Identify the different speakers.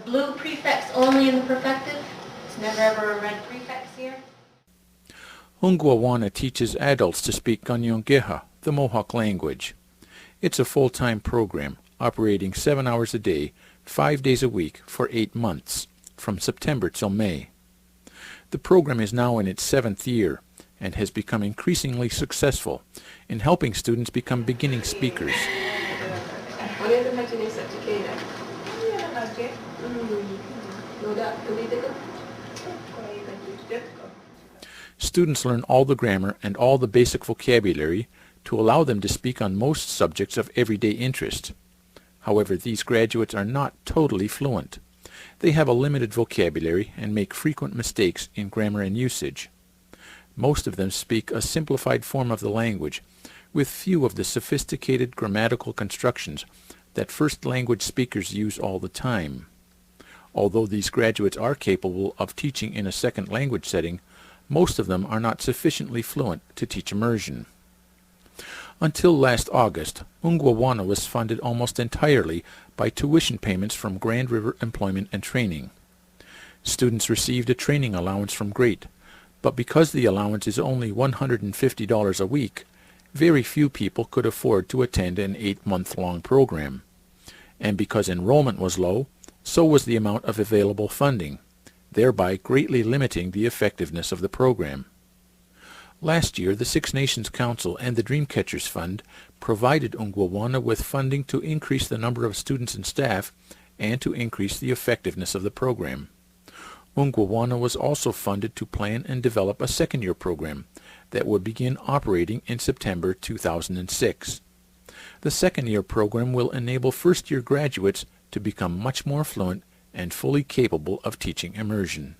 Speaker 1: blue prefix only in the perfective? It's never ever a red prefix here?
Speaker 2: Ungwawana teaches adults to speak Kanien'keha, the Mohawk language. It's a full-time program, operating 7 hours a day, 5 days a week, for 8 months, from September till May. The program is now in its 7th year, and has become increasingly successful in helping students become beginning speakers. Students learn all the grammar and all the basic vocabulary to allow them to speak on most subjects of everyday interest. However, these graduates are not totally fluent. They have a limited vocabulary and make frequent mistakes in grammar and usage. Most of them speak a simplified form of the language, with few of the sophisticated grammatical constructions that first language speakers use all the time. Although these graduates are capable of teaching in a second language setting, most of them are not sufficiently fluent to teach immersion. Until last August, Ungwawana was funded almost entirely by tuition payments from Grand River Employment and Training. Students received a training allowance from GREAT, but because the allowance is only $150 a week, very few people could afford to attend an 8-month-long program. And because enrollment was low, so was the amount of available funding, thereby greatly limiting the effectiveness of the program. Last year, the Six Nations Council and the Dreamcatchers Fund provided Ungwawana with funding to increase the number of students and staff and to increase the effectiveness of the program. Ungwawana was also funded to plan and develop a second-year program that would begin operating in September 2006. The second-year program will enable first-year graduates to become much more fluent and fully capable of teaching immersion.